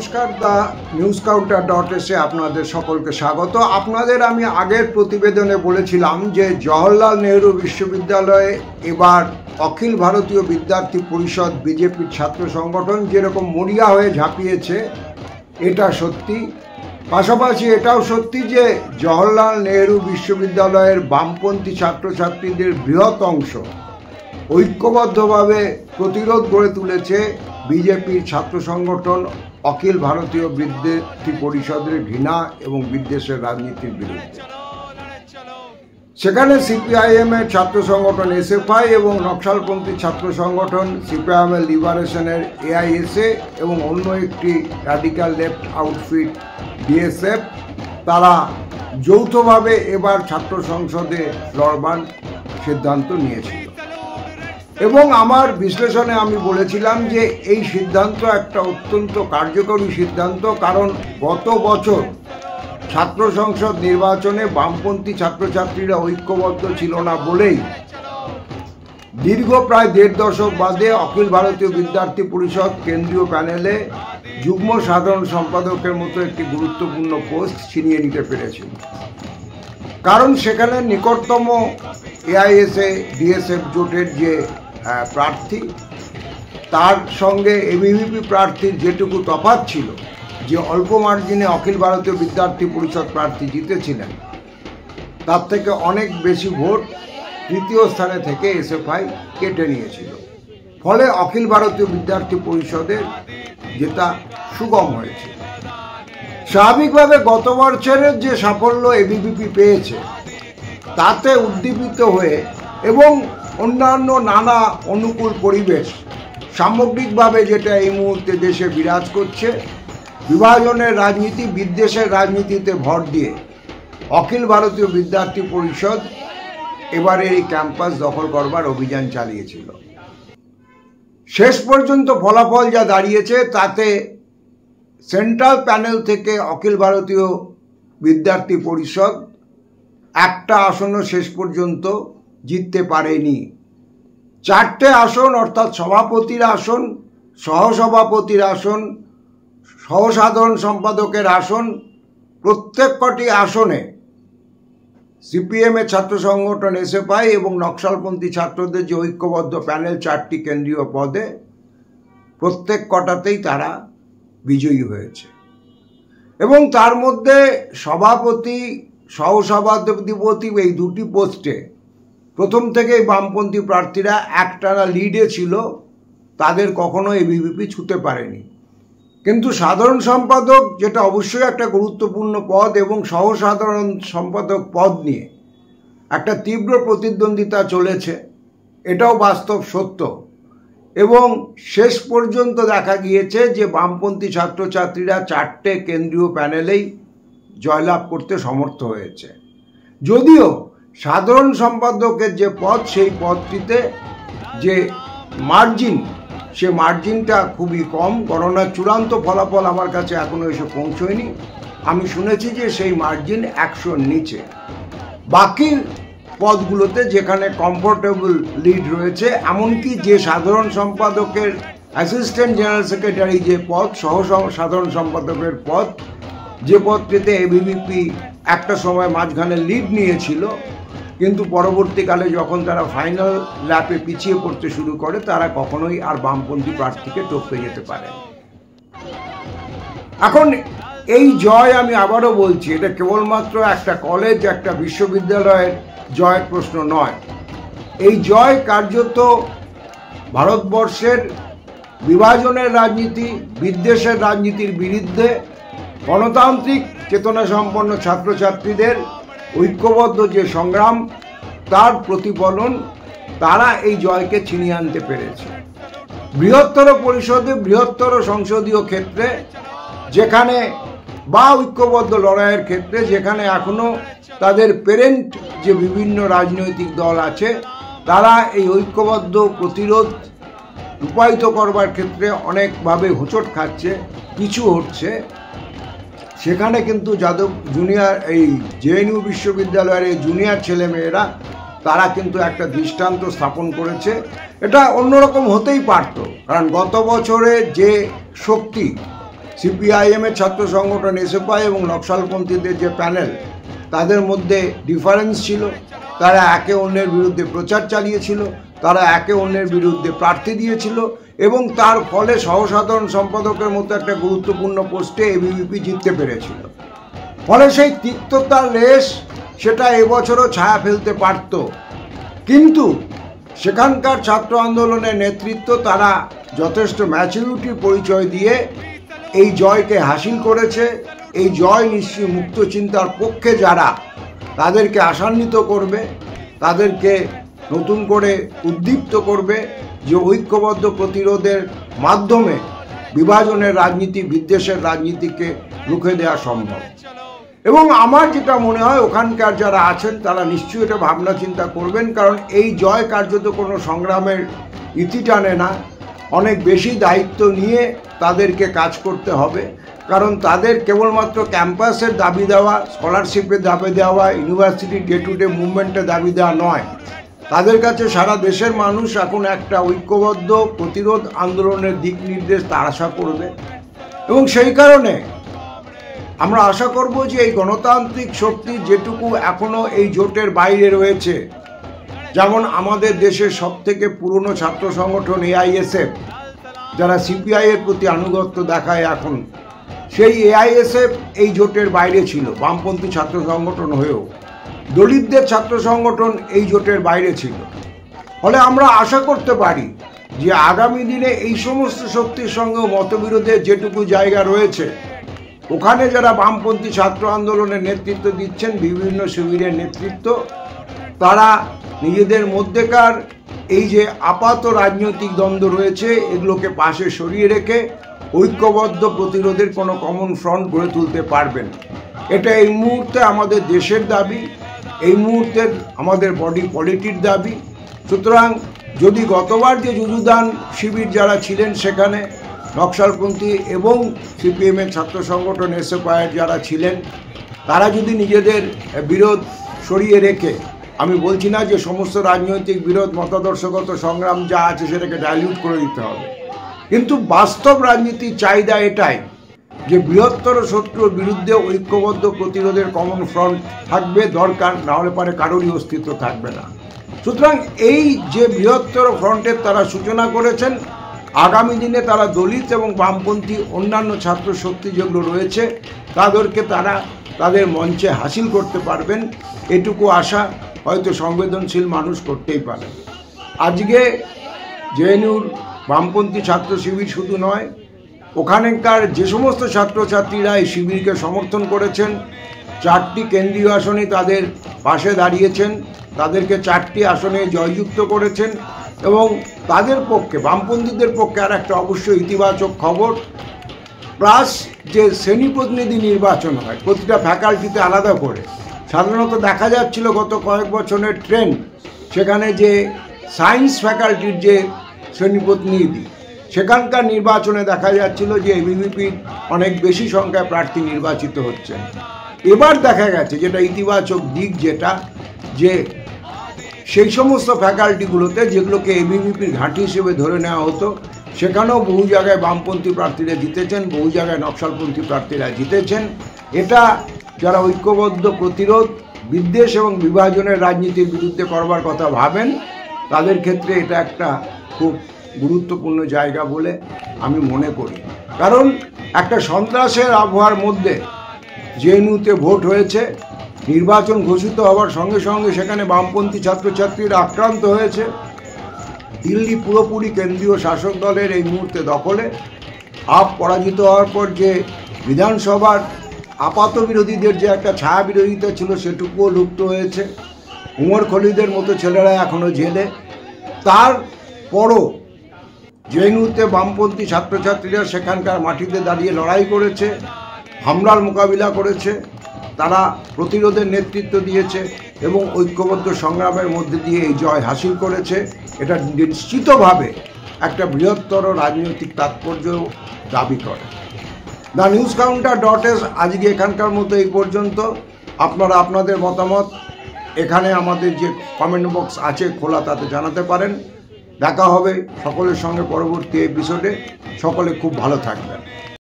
নমস্কার, the news কাউন্টার.এ আপনাদের সকলকে স্বাগত। আপনাদের আমি আগের প্রতিবেদনে বলেছিলাম যে জওহরলাল নেহরু বিশ্ববিদ্যালয়ে এবার অখিল ভারতীয় বিদ্যার্থী পরিষদ বিজেপির ছাত্র সংগঠন যেরকম মরিয়া হয়ে ঝাঁপিয়েছে, এটা সত্যি। পাশাপাশি এটাও সত্যি যে জওহরলাল নেহরু বিশ্ববিদ্যালয়ের বামপন্থী ছাত্রছাত্রীদের বৃহৎ অংশ ঐক্যবদ্ধভাবে প্রতিরোধ গড়ে তুলেছে বিজেপির ছাত্র সংগঠন অখিল ভারতীয় বিদ্যার্থী পরিষদের ঘৃণা এবং বিদ্বেষের রাজনীতির বিরুদ্ধে। সেখানে সিপিআইএমের ছাত্র সংগঠন এসএফআই এবং নকশালপন্থী ছাত্র সংগঠন সিপিআইএমের লিবারেশনের এআইএসএ এবং অন্য একটি র্যাডিক্যাল লেফট আউটফিট ডিএসএফ, তারা যৌথভাবে এবার ছাত্র সংসদে লড়বার সিদ্ধান্ত নিয়েছিল। এবং আমার বিশ্লেষণে আমি বলেছিলাম যে এই সিদ্ধান্ত একটা অত্যন্ত কার্যকরী সিদ্ধান্ত, কারণ গত বছর ছাত্র সংসদ নির্বাচনে বামপন্থী ছাত্রছাত্রীরা ঐক্যবদ্ধ ছিল না বলেই দীর্ঘ প্রায় 1.5 দশক বাদে অখিল ভারতীয় বিদ্যার্থী পরিষদ কেন্দ্রীয় প্যানেলে যুগ্ম সাধারণ সম্পাদকের মতো একটি গুরুত্বপূর্ণ পোস্ট ছিনিয়ে নিতে পেরেছিল। কারণ সেখানে নিকটতম এআইএসএ ডিএসএফ জোটের যে প্রার্থী, তার সঙ্গে এবিভিপি প্রার্থীর যেটুকু তফাৎ ছিল, যে অল্প মার্জিনে অখিল ভারতীয় বিদ্যার্থী পরিষদ প্রার্থী জিতেছিলেন, তার থেকে অনেক বেশি ভোট তৃতীয় স্থানে থেকে এসএফআই কেটে নিয়েছিল। ফলে অখিল ভারতীয় বিদ্যার্থী পরিষদের জেতা সুগম হয়েছে। স্বাভাবিকভাবে গত বছরের যে সাফল্য এবিভিপি পেয়েছে তাতে উদ্দীপিত হয়ে এবং অন্যান্য নানা অনুকূল পরিবেশ সামগ্রিকভাবে যেটা এই মুহূর্তে দেশে বিরাজ করছে, বিভাজনের রাজনীতি, বিদ্বেষের রাজনীতিতে ভর দিয়ে অখিল ভারতীয় বিদ্যার্থী পরিষদ এবারে এই ক্যাম্পাস দখল করবার অভিযান চালিয়েছিল। শেষ পর্যন্ত ফলাফল যা দাঁড়িয়েছে তাতে সেন্ট্রাল প্যানেল থেকে অখিল ভারতীয় বিদ্যার্থী পরিষদ একটা আসনও শেষ পর্যন্ত জিততে পারেনি। 4টে আসন, অর্থাৎ সভাপতির আসন, সহসভাপতির আসন, সহসাধারণ সম্পাদকের আসন, প্রত্যেক কটি আসনে সিপিএমের ছাত্র সংগঠন এসএফআই এবং নকশালপন্থী ছাত্রদের যে ঐক্যবদ্ধ প্যানেল 4টি কেন্দ্রীয় পদে, প্রত্যেক কটাতেই তারা বিজয়ী হয়েছে। এবং তার মধ্যে সভাপতি, সহসভাপতি এই দুটি পোস্টে প্রথম থেকেই বামপন্থী প্রার্থীরা একটানা লিডে ছিল, তাদের কখনো এবিভিপি ছুঁতে পারেনি। কিন্তু সাধারণ সম্পাদক, যেটা অবশ্যই একটা গুরুত্বপূর্ণ পদ, এবং সহসাধারণ সম্পাদক পদ নিয়ে একটা তীব্র প্রতিদ্বন্দ্বিতা চলেছে, এটাও বাস্তব সত্য। এবং শেষ পর্যন্ত দেখা গিয়েছে যে বামপন্থী ছাত্রছাত্রীরা 4টে কেন্দ্রীয় প্যানেলেই জয়লাভ করতে সমর্থ হয়েছে। যদিও সাধারণ সম্পাদকের যে পদ, সেই পদটিতে যে মার্জিন, সে মার্জিনটা খুবই কম। গণনার চূড়ান্ত ফলাফল আমার কাছে এখনো এসে পৌঁছয়নি। আমি শুনেছি যে সেই মার্জিন 100-র নিচে। বাকি পদগুলোতে যেখানে কমফোর্টেবল লিড রয়েছে, এমনকি যে সাধারণ সম্পাদকের অ্যাসিস্ট্যান্ট জেনারেল সেক্রেটারি যে পদ, সাধারণ সম্পাদকের পদ, যে পদটিতে এবিভিপি একটা সময় মাঝখানে লিড নিয়েছিল, কিন্তু পরবর্তীকালে যখন তারা ফাইনাল ল্যাপে পিছিয়ে পড়তে শুরু করে, তারা কখনোই আর বামপন্থী প্রার্থীকে টপকে যেতে পারে। এখন এই জয়, আমি আবারও বলছি, এটা কেবলমাত্র একটা কলেজ, একটা বিশ্ববিদ্যালয়ের জয়ের প্রশ্ন নয়। এই জয় কার্যত ভারতবর্ষের বিভাজনের রাজনীতি, বিদ্বেষের রাজনীতির বিরুদ্ধে গণতান্ত্রিক চেতনা সম্পন্ন ছাত্রছাত্রীদের ঐক্যবদ্ধ যে সংগ্রাম, তার প্রতিফলন। তারা এই জয়কে ছিনিয়ে আনতে পেরেছে। বৃহত্তর পরিষদে, বৃহত্তর সংসদীয় ক্ষেত্রে, যেখানে বা ঐক্যবদ্ধ লড়াইয়ের ক্ষেত্রে, যেখানে এখনো তাদের প্যারেন্ট যে বিভিন্ন রাজনৈতিক দল আছে, তারা এই ঐক্যবদ্ধ প্রতিরোধ রূপায়িত করবার ক্ষেত্রে অনেকভাবে হোঁচট খাচ্ছে, পিছু হচ্ছে। সেখানে কিন্তু যাদব জুনিয়র, এই জেএনইউ বিশ্ববিদ্যালয়ের এই জুনিয়র ছেলেমেয়েরা, তারা কিন্তু একটা দৃষ্টান্ত স্থাপন করেছে। এটা অন্যরকম হতেই পারত, কারণ গত বছরে যে শক্তি সিপিআইএমের ছাত্র সংগঠন এসএফআই এবং নকশালপন্থীদের যে প্যানেল, তাদের মধ্যে ডিফারেন্স ছিল। তারা একে অন্যের বিরুদ্ধে প্রচার চালিয়েছিল, তারা একে অন্যের বিরুদ্ধে প্রার্থী দিয়েছিল এবং তার ফলে সহসাধারণ সম্পাদকের মতো একটা গুরুত্বপূর্ণ পোস্টে এবিভিপি জিততে পেরেছিল। ফলে সেই তিক্ততার লেশ সেটা এবছরও ছায়া ফেলতে পারত, কিন্তু সেখানকার ছাত্র আন্দোলনের নেতৃত্ব তারা যথেষ্ট ম্যাচুরিটির পরিচয় দিয়ে এই জয়কে হাসিল করেছে। এই জয় নিশ্চয়ই মুক্ত চিন্তার পক্ষে যারা, তাদেরকে আশান্বিত করবে, তাদেরকে নতুন করে উদ্দীপ্ত করবে যে ঐক্যবদ্ধ প্রতিরোধের মাধ্যমে বিভাজনের রাজনীতি, বিদ্বেষের রাজনীতিকে রুখে দেওয়া সম্ভব। এবং আমার যেটা মনে হয় ওখানকার যারা আছেন তারা নিশ্চয়ই এটা ভাবনা চিন্তা করবেন, কারণ এই জয় কার্যত কোনো সংগ্রামের ইতি টানে না। অনেক বেশি দায়িত্ব নিয়ে তাদেরকে কাজ করতে হবে, কারণ তাদের কেবলমাত্র ক্যাম্পাসের দাবি দেওয়া, স্কলারশিপের দাবি দেওয়া, ইউনিভার্সিটি ডে টু ডে মুভমেন্টের দাবি দেওয়া নয়। তাদের কাছে সারা দেশের মানুষ এখন একটা ঐক্যবদ্ধ প্রতিরোধ আন্দোলনের দিক নির্দেশ তার আশা করবে। এবং সেই কারণে আমরা আশা করব যে এই গণতান্ত্রিক শক্তি যেটুকু এখনো এই জোটের বাইরে রয়েছে, যেমন আমাদের দেশের সবথেকে পুরনো ছাত্র সংগঠন এআইএসএফ, যারা সিপিআই এর প্রতি আনুগত্য দেখায় এখন, সেই এআইএসএফ এই জোটের বাইরে ছিল বামপন্থী ছাত্র সংগঠন হয়েও। দলিতদের ছাত্র সংগঠন এই জোটের বাইরে ছিল। ফলে আমরা আশা করতে পারি যে আগামী দিনে এই সমস্ত শক্তির সঙ্গে মতবিরোধের যেটুকু জায়গা রয়েছে, ওখানে যারা বামপন্থী ছাত্র আন্দোলনের নেতৃত্ব দিচ্ছেন, বিভিন্ন শিবিরের নেতৃত্ব, তারা নিজেদের মধ্যেকার এই যে আপাত রাজনৈতিক দ্বন্দ্ব রয়েছে এগুলোকে পাশে সরিয়ে রেখে ঐক্যবদ্ধ প্রতিরোধের কোনো কমন ফ্রন্ট গড়ে তুলতে পারবেন। এটা এই মুহূর্তে আমাদের দেশের দাবি, এই মুহূর্তের আমাদের বডি পলিটির দাবি। সুতরাং যদি গতবার যে যুযুদান শিবির যারা ছিলেন সেখানে নকশালপন্থী এবং সিপিএমের ছাত্র সংগঠন এসএফআইয়ের যারা ছিলেন, তারা যদি নিজেদের বিরোধ সরিয়ে রেখে, আমি বলছি না যে সমস্ত রাজনৈতিক বিরোধ, মতাদর্শগত সংগ্রাম যা আছে সেটাকে ডাইলিউট করে দিতে হবে, কিন্তু বাস্তব রাজনীতির চাহিদা এটাই যে বৃহত্তর শত্রুর বিরুদ্ধে ঐক্যবদ্ধ প্রতিরোধের কমন ফ্রন্ট থাকবে দরকার, না হলে পারে কারোরই অস্তিত্ব থাকবে না। সুতরাং এই যে বৃহত্তর ফ্রন্টের তারা সূচনা করেছেন, আগামী দিনে তারা দলিত এবং বামপন্থী অন্যান্য ছাত্র শক্তি যেগুলো রয়েছে তাদেরকে তারা তাদের মঞ্চে হাসিল করতে পারবেন, এটুকু আশা হয়তো সংবেদনশীল মানুষ করতেই পারে। আজকে জেএনইউর বামপন্থী ছাত্র শিবির শুধু নয়, ওখানকার যে সমস্ত ছাত্রছাত্রীরা এই শিবিরকে সমর্থন করেছেন, 4টি কেন্দ্রীয় আসনে তাদের পাশে দাঁড়িয়েছেন, তাদেরকে 4টি আসনে জয়যুক্ত করেছেন। এবং তাদের পক্ষে, বামপন্থীদের পক্ষে আর একটা অবশ্যই ইতিবাচক খবর, প্লাস যে শ্রেণী প্রতিনিধি নির্বাচন হয় প্রতিটা ফ্যাকাল্টিতে আলাদা করে, সাধারণত দেখা যাচ্ছিল গত কয়েক বছরের ট্রেন্ড, সেখানে যে সায়েন্স ফ্যাকাল্টির যে শ্রেণী প্রতিনিধি, সেখানকার নির্বাচনে দেখা যাচ্ছিল যে এবিভিপির অনেক বেশি সংখ্যায় প্রার্থী নির্বাচিত হচ্ছেন। এবার দেখা গেছে যেটা ইতিবাচক দিক, যেটা যে সেই সমস্ত ফ্যাকাল্টিগুলোতে যেগুলোকে এবিভিপির ঘাঁটি হিসেবে ধরে নেওয়া হতো, সেখানেও বহু জায়গায় বামপন্থী প্রার্থীরা জিতেছেন, বহু জায়গায় নকশালপন্থী প্রার্থীরা জিতেছেন। এটা যারা ঐক্যবদ্ধ প্রতিরোধ, বিদ্বেষ এবং বিভাজনের রাজনীতির বিরুদ্ধে করবার কথা ভাবেন, তাদের ক্ষেত্রে এটা একটা খুব গুরুত্বপূর্ণ জায়গা বলে আমি মনে করি। কারণ একটা সন্ত্রাসের আবহাওয়ার মধ্যে জেএনইউতে ভোট হয়েছে, নির্বাচন ঘোষিত হওয়ার সঙ্গে সঙ্গে সেখানে বামপন্থী ছাত্রছাত্রীরা আক্রান্ত হয়েছে। দিল্লি পুরোপুরি কেন্দ্রীয় শাসক দলের এই মুহূর্তে দখলে। আপ পরাজিত হওয়ার পর যে বিধানসভার আপাত বিরোধীদের যে একটা ছায়া বিরোধিতা ছিল সেটুকুও লুপ্ত হয়েছে। উমর খলিদের মতো ছেলেরা এখনও জেলে। তারপরও জেএনইউতে বামপন্থী ছাত্রছাত্রীরা সেখানকার মাটিতে দাঁড়িয়ে লড়াই করেছে, হামলার মোকাবিলা করেছে, তারা প্রতিরোধের নেতৃত্ব দিয়েছে এবং ঐক্যবদ্ধ সংগ্রামের মধ্যে দিয়ে এই জয় হাসিল করেছে। এটা নিশ্চিতভাবে একটা বৃহত্তর রাজনৈতিক তাৎপর্য দাবি করে। দ্য নিউজ কাউন্টার.এস আজকে এখানকার মতো এই পর্যন্ত। আপনারা আপনাদের মতামত এখানে আমাদের যে কমেন্ট বক্স আছে খোলা, তাতে জানাতে পারেন। দেখা হবে সকলের সঙ্গে পরবর্তী এপিসোডে। সকলে খুব ভালো থাকবেন।